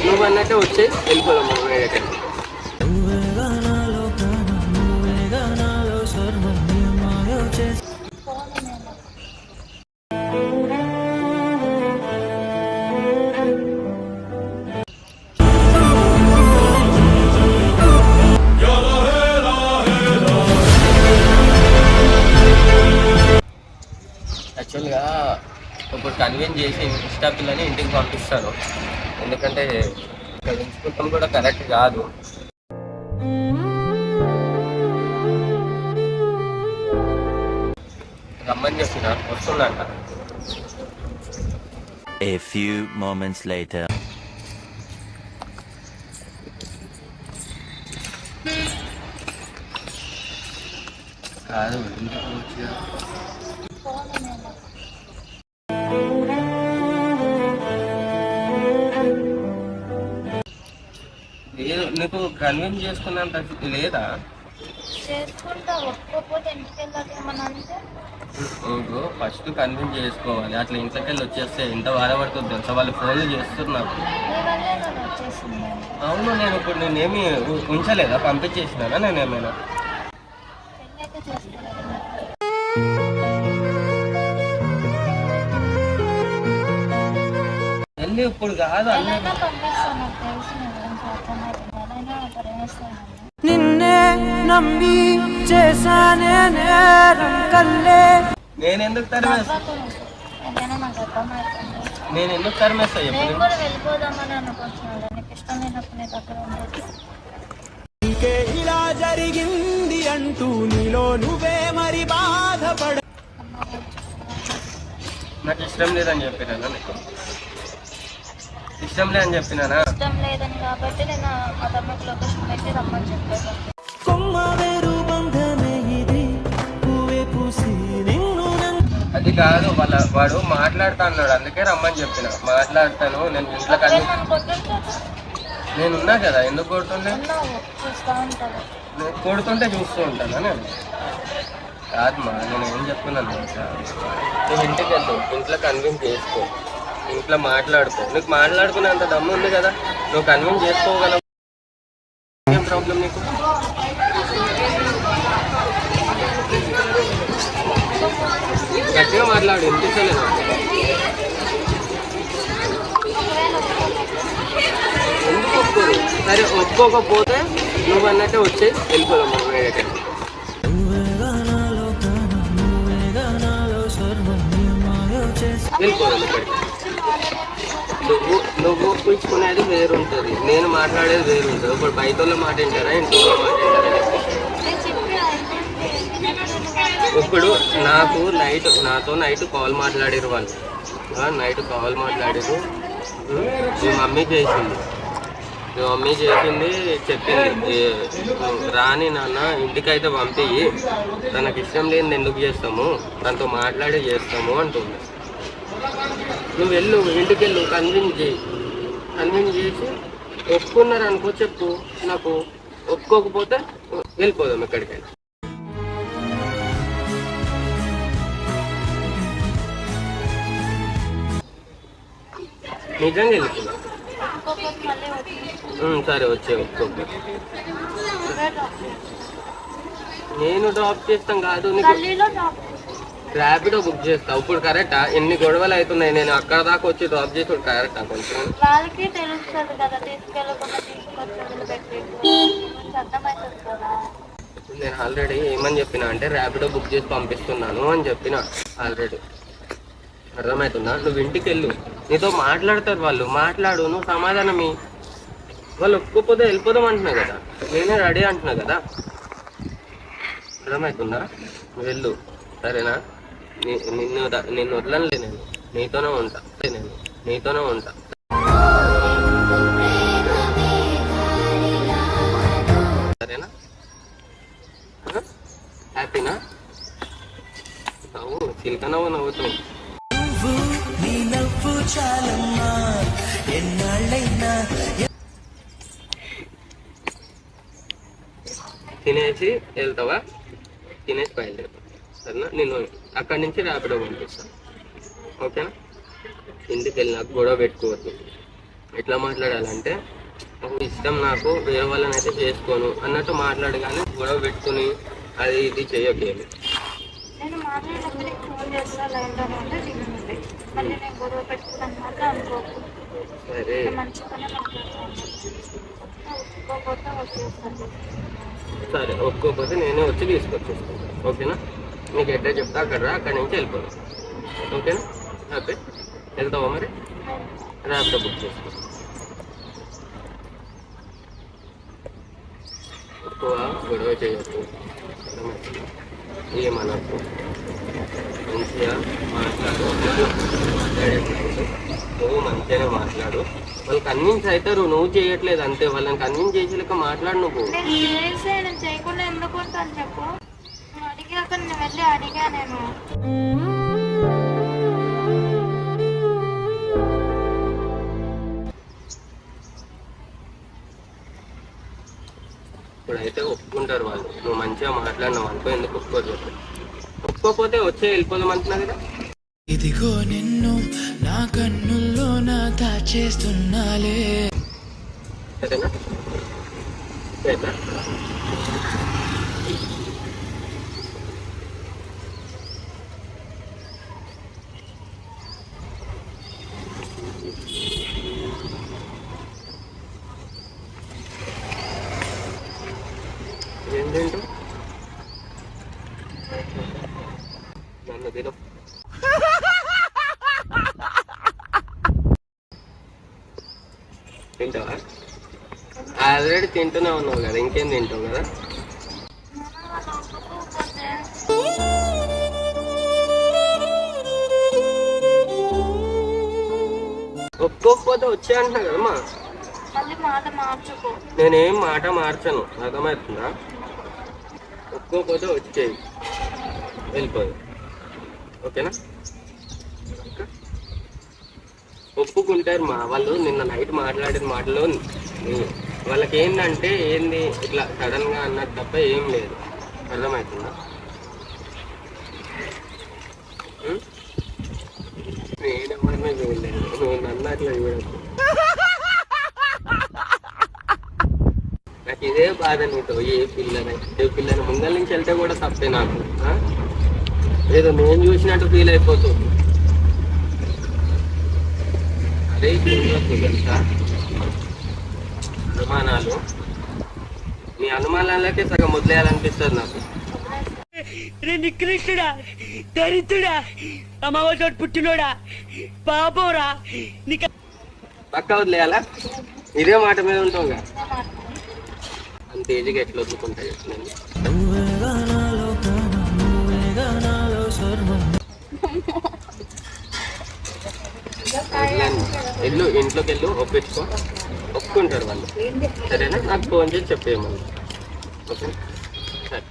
నువ్వు అన్నట్టే వచ్చి వెళ్ళిపోదాం మనం వేరే. యాక్చువల్గా ఇప్పుడు కన్విన్స్ చేసి ఇన్స్టా పిల్లని ఇంటికి పంపిస్తాను, ఎందుకంటే ఇక్కడ ఉంచుకుంటాం కూడా కరెక్ట్ కాదు. రమ్మని చెప్పిన వస్తుందంట. A few moments later. కాదు లేదు, నీకు కన్విన్స్ చేసుకున్నంత లేదా? నీకు ఫస్ట్ కన్విన్స్ చేసుకోవాలి. అట్లా ఇంట్లోకి వెళ్ళి వచ్చేస్తే ఎంత బాధపడుతుంది తెలుసా? వాళ్ళు ఫోన్లు చేస్తున్నారు. అవును, నేను ఇప్పుడు నేనేమి ఉంచలేదా? పంపించేసినానా నేనేమైనా? వెళ్ళి ఇప్పుడు కాదు అన్నీ. నిన్నే నమ్మి చేశానే నేరం కల్లే. నేను ఎందుకు తరిమేస్తా చెప్పు. ఇలా జరిగింది అంటూ నీలో నువ్వే మరి బాధపడ. నాకు ఇష్టం లేదని చెప్పినా, నీకు ఇష్టం లేదని చెప్పినానా? ఇష్టం లేదని కాబట్టి నేను మా తమ్ముడికి లొకేషన్ పెట్టి రమ్మని చెప్పాను. అది కాదు, వాడు మాట్లాడుతా అన్నాడు, అందుకే రమ్మని చెప్పిన. మాట్లాడతాను నేను ఇంట్లో కలిసి. నేను ఉన్నా కదా, ఎందుకు కొడుతుండే? కొడుతుంటే చూస్తూ ఉంటానా నేను? కాదమ్మా, నేను ఏం చెప్తున్నాను నువ్వు ఇంటికి వెళ్తావు, ఇంట్లో కన్విన్స్ చేసుకో, ఇంట్లో మాట్లాడుకో. నీకు మాట్లాడుకునేంత దమ్ము ఉంది కదా, నువ్వు కన్విన్స్ చేసుకోగలవు. ఏం ప్రాబ్లం నీకు? గట్టిగా మాట్లాడు, వినిపించలేదు. ఎందుకు ఒప్పుకోరు? సరే ఒప్పుకోకపోతే నువ్వు అన్నట్టే వచ్చి వెళ్ళిపోదాం మనం వేరే. వెళ్ళిపోదాం ఇక్కడికి. నువ్వు ఒప్పించుకునేది వేరు ఉంటుంది, నేను మాట్లాడేది వేరు ఉంటుంది. ఇప్పుడు బయట వాళ్ళ మాట వింటారా, ఇంట్లో మాట వింటారా? ఇప్పుడు నాతో నైట్ కాల్ మాట్లాడారు వాళ్ళు. నైట్ కాల్ మాట్లాడారు. మీ మమ్మీ చేసింది చెప్పింది, రాని నాన్న ఇంటికైతే పంపి, తనకి ఇష్టం లేనిది ఎందుకు చేస్తాము, తనతో మాట్లాడే చేస్తాము అంటుంది. నువ్వు వెళ్ళు, ఇంటికి వెళ్ళు, కన్విన్స్ చేసి ఒప్పుకున్నారు అనుకో చెప్పు నాకు. ఒప్పుకోకపోతే వెళ్ళిపోదాం ఎక్కడికైనా. నిజంగా వెళ్ళిపోదాం. సరే వచ్చే ఒప్పుకోక నేను డ్రాప్ చేస్తాం కాదు, నీకు ర్యాపిడో బుక్ చేస్తా. ఇప్పుడు కరెక్టా? ఎన్ని గొడవలు అవుతున్నాయి, నేను అక్కడ దాకా వచ్చి డ్రాప్ చేసి కరెక్టా? కొంచెం వాళ్ళకి తెలుస్తుంది కదా, నేను ఆల్రెడీ ఏమని చెప్పినా అంటే ర్యాపిడో బుక్ చేసి పంపిస్తున్నాను అని చెప్పిన ఆల్రెడీ. అర్థమవుతుందా? నువ్వు ఇంటికి వెళ్ళు, నీతో మాట్లాడతారు వాళ్ళు, మాట్లాడు, నువ్వు సమాధానం. వాళ్ళు ఒప్పుకోపోతే వెళ్ళిపోదాం అంటున్నా కదా, నేనే రెడీ అంటున్నా కదా. అర్థమవుతుందా? నువ్వు వెళ్ళు, సరేనా? నిన్ను వదలనులే, నేను నీతోనే ఉంటా. సరేనా? హ్యాపీనా? చిలక నవ్వుతావు. తినేసి వెళ్తావా? తినేసి బయలుదేరుతా, సరేనా? నేను అక్కడి నుంచి ర్యాపిడో పంపిస్తాను, ఓకేనా? ఇంటికి వెళ్ళి నాకు గొడవ పెట్టుకోవద్దు. ఎట్లా మాట్లాడాలంటే, నాకు ఇష్టం, నాకు వేరే వాళ్ళని అయితే చేసుకోను అన్నట్టు మాట్లాడు, కానీ గొడవ పెట్టుకుని అది ఇది చేయకేమి. నేను మాట్లాడినప్పుడు నీకు ఫోన్ చేస్తా, లైన్లోనే ఉంటే దిగుతుంది. మళ్ళీ నేను గొడవ పెట్టుకున్నాను మాత్రం అనుకోకు. సరే నేను మంచిగానే మాట్లాడతాను. ఒప్పుకోకపోతే వచ్చేస్తాను. సరే, ఒప్పుకోకపోతే నేనే వచ్చి తీసుకొచ్చేస్తాను, ఓకేనా? నీకు ఎట్లా చెప్తా అక్కడ రా, అక్కడి నుంచి వెళ్ళిపోతాను, ఓకేనా? హ్యాపీ? వెళ్తావా మరి? ర్యాపిడో బుక్ చేసుకో. ఎక్కువ గొడవ చేయొద్దు, ఏమనద్దు, మంచిగా మాట్లాడు. నువ్వు మంచిగానే మాట్లాడు. వాళ్ళు కన్విన్స్ అవుతారు, నువ్వు చేయట్లేదు అంతే. వాళ్ళని కన్విన్స్ చేసేలాక మాట్లాడు నువ్వు. నేను చేసే నేను చేయకుండా ఎందుకు ఉంటాను చెప్పు. నేను అడిగాక నేను వెళ్ళి అడిగా. నేను ఇప్పుడైతే ఒప్పుకుంటారు వాళ్ళు, నువ్వు మంచిగా మాట్లాడినావు అనుకో. ఎందుకు ఒప్పుకోరు చెప్పు? ఒప్పుకోకపోతే వచ్చే వెళ్ళిపోదాం అంటున్నా కదా. ఇదిగో నిన్ను నా కన్నుల్లో నా దాచేస్తున్నాలే. సరేనా? సరేనా? ఏంటంటే నన్ను తిను. తింటావా? ఆల్రెడీ తింటూనే ఉన్నావు కదా, ఇంకేం తింటావు కదా. ఒప్పుకోకపోతే వచ్చే అంటున్నా కదమ్మా. మళ్ళీ మాట మార్చుకో. నేనేం మాట మార్చను, అర్థమవుతుందా? ఒప్పుకోకపోతే వచ్చేయి, వెళ్ళిపోదు, ఓకేనా? ఒప్పుకుంటారు మా వాళ్ళు. నిన్న నైట్ మాట్లాడిన మాటలో వాళ్ళకి ఏంటంటే ఏంది ఇట్లా సడన్గా అన్నది తప్ప ఏం లేదు, అర్థమవుతుందా? నేనేమన్నా చూడలేదు, నువ్వు నన్ను అట్లా చూడదు. నాకు ఇదే బాధ నీతో. ఏ పిల్లని ముందర నుంచి వెళ్తే కూడా తప్పే నాకు. ఏదో నేను చూసినట్టు ఫీల్ అయిపోతుంది. అదే తెలుసా అనుమానాలు, నీ అనుమానాలకే సగం వదిలేయాలనిపిస్తుంది నాకు. నికృష్టుడా, దరిద్రుడా, అమ్మవారి పుట్టినోడా, పాపోరా, పక్క వదిలేయాలా? ఇదే మాట మీద ఉంటావుగా. అంత ఈజీగా ఎట్లా వదులుకుంటా చెప్తున్నాను. వెళ్ళు, ఇంట్లోకి వెళ్ళు, ఒప్పించుకో. ఒప్పుకుంటారు వాళ్ళు, సరేనా? నాకు ఫోన్ చేసి చెప్పేయమని, ఓకే? సరే.